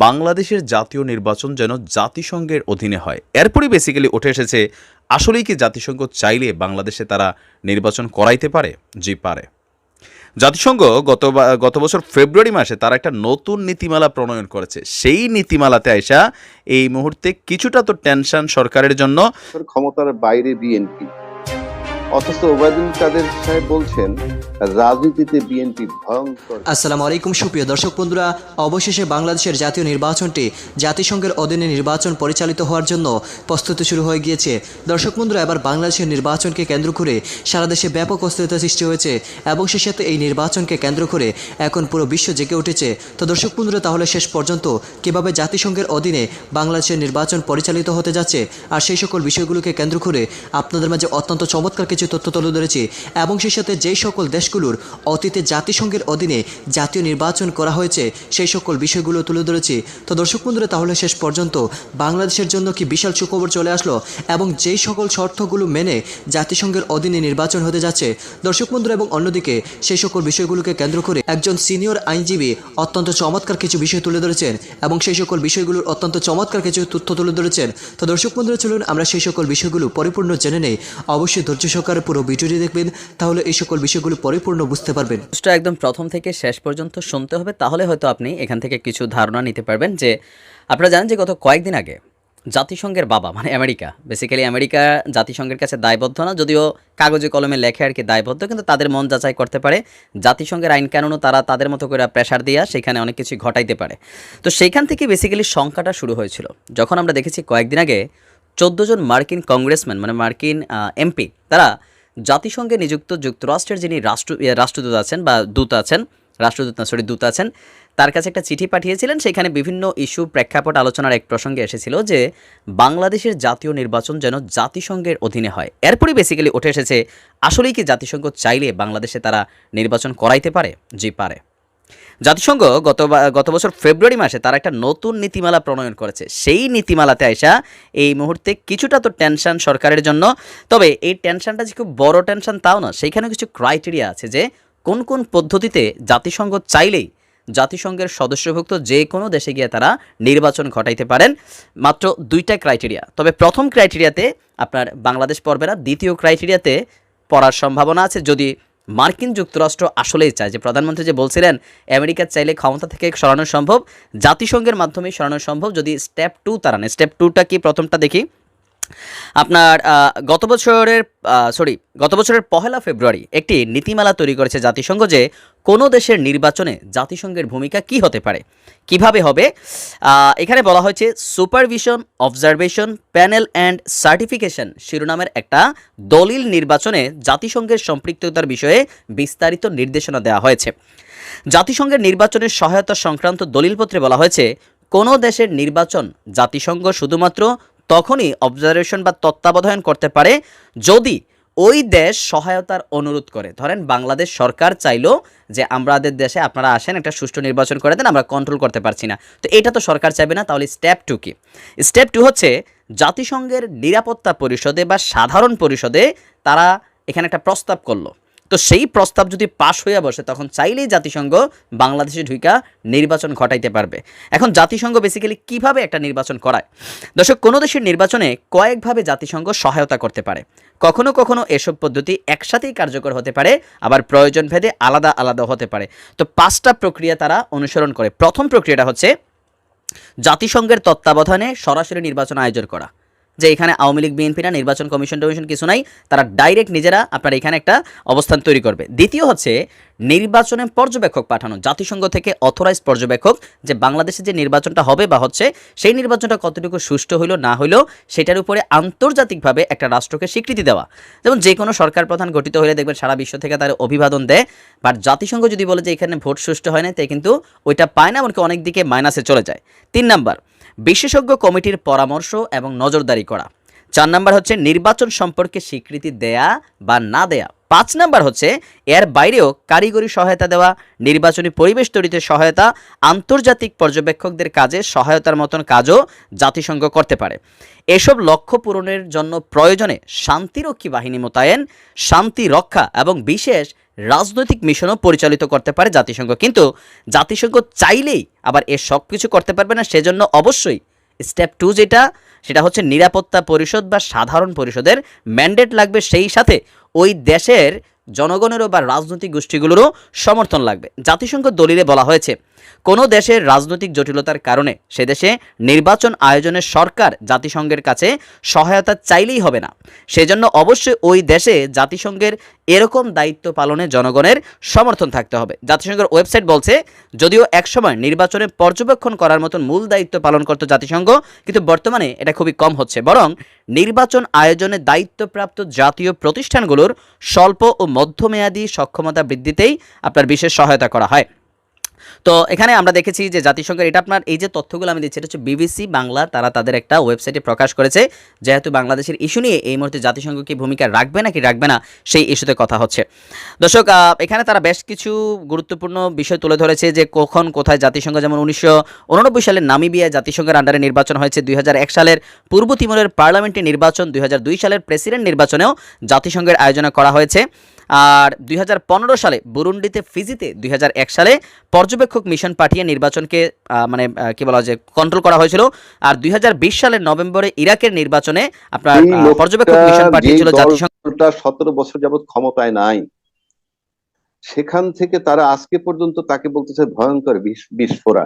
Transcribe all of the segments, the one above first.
বাংলাদেশের জাতীয় নির্বাচন যেন জাতিসংঘের অধীনে হয়। এরপরই বেসিক্যালি উঠে এসেছে, আসলেই কি জাতিসংঘ চাইলে বাংলাদেশে তারা নির্বাচন করাইতে পারে? জি পারে। জাতিসংঘ গত বছর ফেব্রুয়ারি মাসে তারা একটা নতুন নীতিমালা প্রণয়ন করেছে। সেই নীতিমালাতে আইসা এই মুহূর্তে কিছুটা তো টেনশন সরকারের জন্য। ক্ষমতার বাইরে বিএনপি, অথচ ওবায়দুল কাদের সাহেব বলছেন রাজনীতিতে বিএনপি ভয়ঙ্কর। আসসালামু আলাইকুম সুপ্রিয় দর্শক বন্ধুরা, অবশেষে বাংলাদেশের জাতীয় নির্বাচনটি জাতিসংঘের অধীনে নির্বাচন পরিচালিত হওয়ার জন্য প্রস্তুতি শুরু হয়ে গিয়েছে। দর্শক বন্ধুরা, এবার বাংলাদেশের নির্বাচনকে কেন্দ্র করে সারা দেশে ব্যাপক অস্থিরতা সৃষ্টি হয়েছে এবং সেই সাথে এই নির্বাচনকে কেন্দ্র করে এখন পুরো বিশ্ব জেগে উঠেছে। তো দর্শক বন্ধুরা, তাহলে শেষ পর্যন্ত কিভাবে জাতিসংঘের অধীনে বাংলাদেশের নির্বাচন পরিচালিত হতে যাচ্ছে আর সেই সকল বিষয়গুলোকে কেন্দ্র করে আপনাদের মাঝে অত্যন্ত চমৎকার কিছু তথ্য তুলে ধরেছি এবং সেই সাথে যেই সকল দেশগুলোর অতীতে জাতিসংঘের অধীনে জাতীয় নির্বাচন করা হয়েছে সেই সকল বিষয়গুলো তুলে ধরেছি। তো দর্শক বন্ধুরা, তাহলে শেষ পর্যন্ত বাংলাদেশের জন্য কি বিশাল সুখবর চলে আসলো এবং যেই সকল শর্তগুলো মেনে জাতিসংঘের অধীনে নির্বাচন হতে যাচ্ছে দর্শক বন্ধুরা, এবং অন্যদিকে সেই সকল বিষয়গুলোকে কেন্দ্র করে একজন সিনিয়র আইনজীবী অত্যন্ত চমৎকার কিছু বিষয় তুলে ধরেছেন এবং সেই সকল বিষয়গুলোর অত্যন্ত চমৎকার কিছু তথ্য তুলে ধরেছেন। তো দর্শক বন্ধুরা, চলুন আমরা সেই সকল বিষয়গুলো পরিপূর্ণ জেনে নেই। অবশ্যই ধৈর্য সহকারে পুরো ভিডিওটি দেখবেন, তাহলে এই সকল বিষয়গুলো পরিপূর্ণ বুঝতে পারবেন। একদম প্রথম থেকে শেষ পর্যন্ত শুনতে হবে, তাহলে হয়তো আপনি এখান থেকে কিছু ধারণা নিতে পারবেন। যে আপনারা জানেন যে গত কয়েকদিন আগে জাতিসংঘের বাবা মানে আমেরিকা, বেসিক্যালি আমেরিকা জাতিসংঘের কাছে দায়বদ্ধ না, যদিও কাগজে কলমে লেখে আর কি দায়বদ্ধ, কিন্তু তাদের মন যাচাই করতে পারে। জাতিসংঘের আইন কানুনও তারা তাদের মতো করে প্রেশার দিয়া সেখানে অনেক কিছু ঘটাইতে পারে। তো সেইখান থেকে বেসিক্যালি সংখ্যাটা শুরু হয়েছিল যখন আমরা দেখেছি কয়েকদিন আগে 14 জন মার্কিন কংগ্রেসম্যান মানে মার্কিন এমপি তারা জাতিসংঘে নিযুক্ত যুক্তরাষ্ট্রের যিনি রাষ্ট্রদূত আছেন বা দূত আছেন, দূত আছেন, তার কাছে একটা চিঠি পাঠিয়েছিলেন। সেখানে বিভিন্ন ইস্যু প্রেক্ষাপট আলোচনার এক প্রসঙ্গে এসেছিল যে বাংলাদেশের জাতীয় নির্বাচন যেন জাতিসংঘের অধীনে হয়। এরপরই বেসিক্যালি উঠে এসেছে, আসলেই কি জাতিসংঘ চাইলে বাংলাদেশে তারা নির্বাচন করাইতে পারে? জি পারে। জাতিসংঘ গত বছর ফেব্রুয়ারি মাসে তারা একটা নতুন নীতিমালা প্রণয়ন করেছে। সেই নীতিমালাতে আইসা এই মুহূর্তে কিছুটা তো টেনশন সরকারের জন্য। তবে এই টেনশনটা যে খুব বড় টেনশন তাও না, সেইখানে কিছু ক্রাইটেরিয়া আছে যে কোন কোন পদ্ধতিতে জাতিসংঘ চাইলেই জাতিসংঘের সদস্যভুক্ত যে কোনো দেশে গিয়ে তারা নির্বাচন ঘটাইতে পারেন। মাত্র 2টা ক্রাইটেরিয়া। তবে প্রথম ক্রাইটেরিয়াতে আপনার বাংলাদেশ পড়বে না, দ্বিতীয় ক্রাইটেরিয়াতে পড়ার সম্ভাবনা আছে যদি মার্কিন যুক্তরাষ্ট্র আসলেই চায়। যে প্রধানমন্ত্রী যে বলছিলেন আমেরিকা চাইলে ক্ষমতা থেকে সরানো সম্ভব, জাতিসংঘের মাধ্যমেই সরানো সম্ভব যদি স্টেপ 2 তারা নেয়। স্টেপ 2টা কি প্রথমটা দেখি। আপনার গত বছরের 1 ফেব্রুয়ারি একটি নীতিমালা তৈরি করেছে জাতিসংঘ যে কোনো দেশের নির্বাচনে জাতিসংঘের ভূমিকা কি হতে পারে, কিভাবে হবে। এখানে বলা হয়েছে supervision, observation, panel and certification শিরোনামের একটা দলিল নির্বাচনে জাতিসংঘের সম্পৃক্ততার বিষয়ে বিস্তারিত নির্দেশনা দেওয়া হয়েছে। জাতিসংঘের নির্বাচনের সহায়তা সংক্রান্ত দলিলপত্রে বলা হয়েছে কোনো দেশের নির্বাচন জাতিসংঘ শুধুমাত্র তখনই অবজারভেশন বা তত্ত্বাবধান করতে পারে যদি ওই দেশ সহায়তার অনুরোধ করে। ধরেন বাংলাদেশ সরকার চাইলো যে আমাদের দেশে আপনারা আসেন, একটা সুষ্ঠু নির্বাচন করে দেন, আমরা কন্ট্রোল করতে পারছি না, তো এটা তো সরকার চাইবে না। তাহলে স্টেপ 2 কি? স্টেপ 2 হচ্ছে জাতিসংঘের নিরাপত্তা পরিষদে বা সাধারণ পরিষদে তারা এখানে একটা প্রস্তাব করলো। তো সেই প্রস্তাব যদি পাশ হয়ে বসে তখন চাইলেই জাতিসংঘ বাংলাদেশে ঢুইকা নির্বাচন ঘটাইতে পারবে। এখন জাতিসংঘ বেসিক্যালি কিভাবে একটা নির্বাচন করায়? দর্শক, কোনো দেশের নির্বাচনে কয়েকভাবে জাতিসংঘ সহায়তা করতে পারে। কখনো কখনো এসব পদ্ধতি একসাথেই কার্যকর হতে পারে, আবার প্রয়োজন ভেদে আলাদা আলাদা হতে পারে। তো 5টা প্রক্রিয়া তারা অনুসরণ করে। প্রথম প্রক্রিয়াটা হচ্ছে জাতিসংঘের তত্ত্বাবধানে সরাসরি নির্বাচন আয়োজন করা, যে এখানে আওয়ামী লীগ বিএনপি না, নির্বাচন কমিশন কিছু নাই, তারা ডাইরেক্ট নিজেরা আপনার এখানে একটা অবস্থান তৈরি করবে। দ্বিতীয় হচ্ছে নির্বাচনে পর্যবেক্ষক পাঠানো, জাতিসংঘ থেকে অথরাইজড পর্যবেক্ষক, যে বাংলাদেশে যে নির্বাচনটা হবে বা হচ্ছে সেই নির্বাচনটা কতটুকু সুষ্ঠু হইলো না হইলো সেটার উপরে আন্তর্জাতিকভাবে একটা রাষ্ট্রকে স্বীকৃতি দেওয়া। যেমন যে কোনো সরকার প্রধান গঠিত হলে দেখবেন সারা বিশ্ব থেকে তার অভিবাদন দেয়, বাট জাতিসংঘ যদি বলে যে এখানে ভোট সুষ্ঠু হয় না, তাই কিন্তু ওইটা পায় না, এমনকি অনেক দিকে মাইনাসে চলে যায়। 3 নাম্বার বিশেষজ্ঞ কমিটির পরামর্শ এবং নজরদারি করা। 4 নাম্বার হচ্ছে নির্বাচন সম্পর্কে স্বীকৃতি দেয়া বা না দেয়া। 5 নাম্বার হচ্ছে এর বাইরেও কারিগরি সহায়তা দেওয়া, নির্বাচনী পরিবেশ তৈরিতে সহায়তা, আন্তর্জাতিক পর্যবেক্ষকদের কাজে সহায়তার মতন কাজও জাতিসংঘ করতে পারে। এসব লক্ষ্য পূরণের জন্য প্রয়োজনে শান্তিরক্ষী বাহিনী মোতায়েন, শান্তি রক্ষা এবং বিশেষ রাজনৈতিক মিশনও পরিচালিত করতে পারে জাতিসংঘ। কিন্তু জাতিসংঘ চাইলেই আবার এ সব কিছু করতে পারবে না। সেজন্য অবশ্যই স্টেপ 2 সেটা হচ্ছে নিরাপত্তা পরিষদ বা সাধারণ পরিষদের ম্যান্ডেট লাগবে, সেই সাথে ওই দেশের জনগণেরও বা রাজনৈতিক গোষ্ঠীগুলোরও সমর্থন লাগবে। জাতিসংঘ দলিলে বলা হয়েছে কোনো দেশের রাজনৈতিক জটিলতার কারণে সে দেশে নির্বাচন আয়োজনে সরকার জাতিসংঘের কাছে সহায়তা চাইলেই হবে না। সেজন্য অবশ্যই ওই দেশে জাতিসংঘের এরকম দায়িত্ব পালনে জনগণের সমর্থন থাকতে হবে। জাতিসংঘের ওয়েবসাইট বলছে যদিও একসময় নির্বাচনে পর্যবেক্ষণ করার মতন মূল দায়িত্ব পালন করত জাতিসংঘ, কিন্তু বর্তমানে এটা খুবই কম হচ্ছে। বরং নির্বাচন আয়োজনে দায়িত্বপ্রাপ্ত জাতীয় প্রতিষ্ঠানগুলোর স্বল্প ও মধ্যমেয়াদী সক্ষমতা বৃদ্ধিতেই আপনার বিশেষ সহায়তা করা হয়। তো এখানে আমরা দেখেছি যে জাতিসংঘের এটা আপনার এই যে তথ্যগুলো আমি দিচ্ছি এটা হচ্ছে বিবিসি বাংলা, তারা তাদের একটা ওয়েবসাইটে প্রকাশ করেছে। যেহেতু বাংলাদেশের ইস্যু নিয়ে এই মুহূর্তে জাতিসংঘ কি ভূমিকা রাখবে নাকি রাখবে না সেই ইস্যুতে কথা হচ্ছে। দর্শক, এখানে তারা বেশ কিছু গুরুত্বপূর্ণ বিষয় তুলে ধরেছে যে কখন কোথায় জাতিসংঘ, যেমন 1989 সালের নামিবিয়ায় জাতিসংঘের আন্ডারে নির্বাচন হয়েছে, 2001 সালের পূর্ব তিমুরের পার্লামেন্টে নির্বাচন, 2002 সালের প্রেসিডেন্ট নির্বাচনেও জাতিসংঘের আয়োজনা করা হয়েছে। আর 2015 সালে বুরুন্ডিতে, ফিজিতে 2001 সালে পর্যবেক্ষক মিশন পাঠিয়ে নির্বাচনকে কি বলা হয় যে কন্ট্রোল করা হয়েছিল। আর 2020 সালের নভেম্বরে ইরাকের নির্বাচনে আপনার পর্যবেক্ষক মিশন পাঠিয়েছিল জাতিসংঘ। 17 বছর যাবত ক্ষমতায় নাই, সেখান থেকে তারা আজকে পর্যন্ত তাকে বলতেছে ভয়ঙ্কর বিস্ফোরা।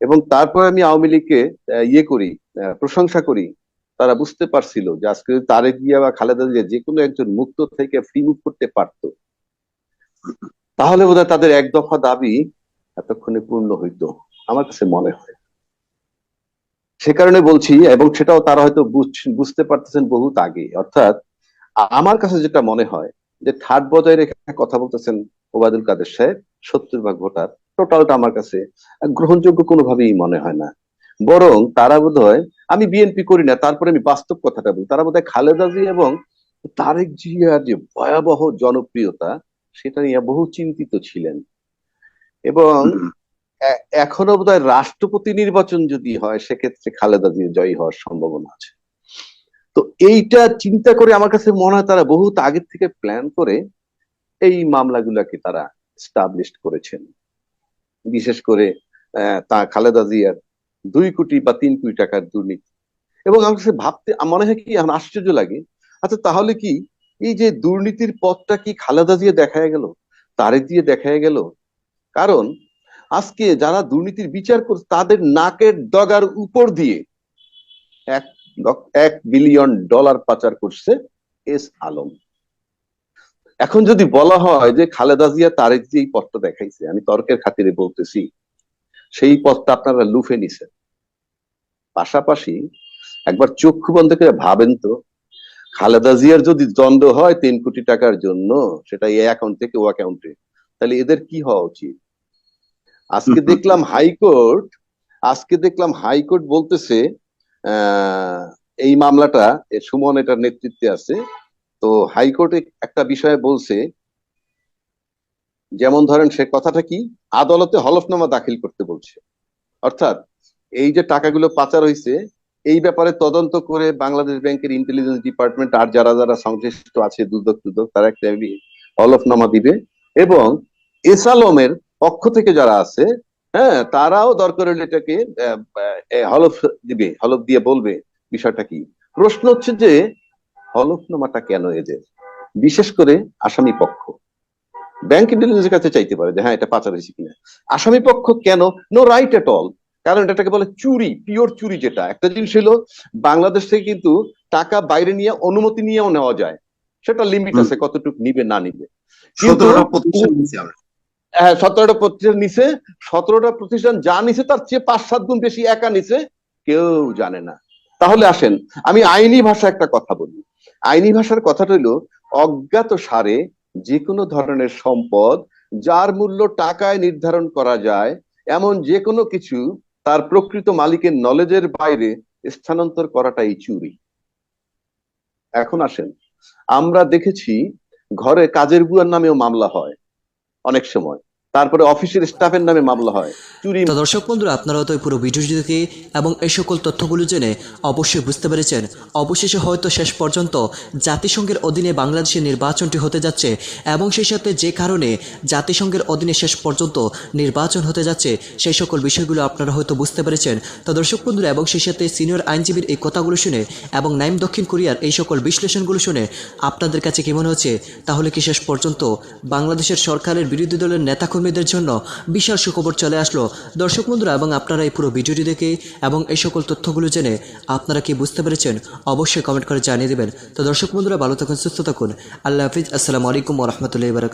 এবং তারপর আমি আওয়ামী লীগকে প্রশংসা করি, তারা বুঝতে পারছিল যে আজকে তারেক জিয়া বা খালেদা জিয়া যে কোনো একজন মুক্ত থেকে ফ্রি মুভ করতে পারতো, তাহলে বোধহয় তাদের এক দফা দাবি এতক্ষণে পূর্ণ হইতো, আমার কাছে মনে হয়। সে কারণে বলছি, এবং সেটাও তারা হয়তো বুঝতে পারতেছেন বহুত আগে। অর্থাৎ আমার কাছে যেটা মনে হয় যে ঠাট বজায় রেখে কথা বলতেছেন ওবায়দুল কাদের সাহেব, 70% ভোটার, টোটালটা আমার কাছে গ্রহণযোগ্য কোনোভাবেই মনে হয় না। বরং তারা বোধহয়, আমি বিএনপি করি না, তারপরে আমি বাস্তব কথাটা বলি, তারা বোধহয় খালেদা জিয়া এবং তারেক জিয়ার যে ভয়াবহ জনপ্রিয়তা সেটা নিয়ে বহু চিন্তিত ছিলেন। এবং এখনো বোধহয় রাষ্ট্রপতি নির্বাচন যদি হয় সেক্ষেত্রে খালেদা জিয়া জয়ী হওয়ার সম্ভাবনা আছে। তো এইটা চিন্তা করে আমার কাছে মনে হয় তারা বহুত আগের থেকে প্ল্যান করে এই মামলাগুলাকে তারা এস্টাবলিশ করেছেন। বিশেষ করে তা খালেদা জিয়ার 2 কোটি বা 3 কোটি টাকার দুর্নীতি। এবং আমার কাছে ভাবতে মনে হয় কি এখন আশ্চর্য লাগে, আচ্ছা তাহলে কি এই যে দুর্নীতির পথটা কি খালেদা জিয়া দেখায় গেল, তারেক দিয়ে দেখায় গেল? কারণ আজকে যারা দুর্নীতির বিচার করছে তাদের নাকের ডগার উপর দিয়ে $1 বিলিয়ন পাচার করছে এস আলম। এখন যদি বলা হয় যে খালেদা জিয়া তারেক যে এই পথটা দেখাইছে, আমি তর্কের খাতিরে বলতেছি, সেই পথটা আপনারা লুফে নিছেন। পাশাপাশি একবার চক্ষু বন্ধ করে ভাবেন তো, খালেদা জিয়ার যদি দণ্ড হয় 3 কোটি টাকার জন্য, সেটা এই অ্যাকাউন্ট থেকে ও অ্যাকাউন্টে, তাহলে এদের কি হওয়া উচিত? আজকে দেখলাম হাইকোর্ট বলতেছে এই মামলাটা সুমন এটার নেতৃত্বে আছে। তো হাইকোর্টে একটা বিষয়ে বলছে, যেমন ধরেন সে কথাটা কি, আদালতে হলফনামা দাখিল করতে বলছে। অর্থাৎ এই যে টাকাগুলো পাচার হয়েছে এই ব্যাপারে তদন্ত করে বাংলাদেশ ব্যাংকের ইন্টেলিজেন্স ডিপার্টমেন্ট আর যারা যারা সংশ্লিষ্ট আছে দুদক তারা একটা হলফনামা দিবে, এবং এস আলমের পক্ষ থেকে যারা আছে তারাও দরকার হলে এটাকে হলফ দিবে, হলফ দিয়ে বলবে বিষয়টা কি। প্রশ্ন হচ্ছে যে হলফনামাটা কেন এদের, বিশেষ করে আসামি পক্ষ ব্যাংক ইন্টেলিজেন্সের কাছে চাইতে পারে যে হ্যাঁ এটা পাচার হয়েছে কিনা, আসামি পক্ষ কেন? No right at all. কারণ এটাকে বলে চুরি, পিওর চুরি। যেটা একটা জিনিস হলো বাংলাদেশ থেকে কিন্তু টাকা বাইরে নিয়ে অনুমতি নিয়েও নেওয়া যায়, সেটা লিমিট আছে কতটুকু নিবে না নিবে। কিন্তু 17টা প্রতিষ্ঠান নিছে, 17টা প্রতিষ্ঠান যা নিছে তার চেয়ে 5-7 গুণ বেশি একা নিছে, কেউ জানে না। তাহলে আসেন আমি আইনি ভাষা একটা কথা বলি। আইনি ভাষার কথাটা হইলো অজ্ঞাত সারে যে কোনো ধরনের সম্পদ যার মূল্য টাকায় নির্ধারণ করা যায় এমন যে কোনো কিছু তার প্রকৃত মালিকের নলেজের বাইরে স্থানান্তর করাটাই চুরি। এখন আসেন, আমরা দেখেছি ঘরে কাজের বুয়ার নামেও মামলা হয় অনেক সময়, তারপরে অফিসের স্টাফের নামে মামলা হয়, চুরি। তো দর্শক বন্ধুরা, আপনারা তো এই পুরো ভিডিওটি দেখে এবং এই সকল তথ্যগুলো জেনে অবশ্যই বুঝতে পেরেছেন অবশেষে হয়তো শেষ পর্যন্ত জাতিসংঘের অধীনে বাংলাদেশের নির্বাচনটি হতে যাচ্ছে, এবং সেই সাথে যে কারণে জাতিসংঘের অধীনে শেষ পর্যন্ত নির্বাচন হতে যাচ্ছে সেই সকল বিষয়গুলো আপনারা হয়তো বুঝতে পেরেছেন। তো দর্শক বন্ধুরা, এবং সেই সাথে সিনিয়র আইনজীবীর এই কথাগুলো শুনে এবং নাইম দক্ষিণ কোরিয়ার এই সকল বিশ্লেষণগুলো শুনে আপনাদের কাছে কি মনে হচ্ছে? তাহলে কি শেষ পর্যন্ত বাংলাদেশের সরকারের বিরোধী দলের নেতাকর্মীদের জন্য বিশাল সুখবর চলে আসলো? দর্শক বন্ধুরা, এবং আপনারা এই পুরো ভিডিওটি দেখে এবং এই সকল তথ্যগুলো জেনে আপনারা কি বুঝতে পেরেছেন অবশ্যই কমেন্ট করে জানিয়ে দেবেন। তো দর্শক বন্ধুরা, ভালো থাকুন, সুস্থ থাকুন, আল্লাহ হাফিজ, আসসালামু আলাইকুম ওয়া রাহমাতুল্লাহি ওয়া বারাকাতুহু।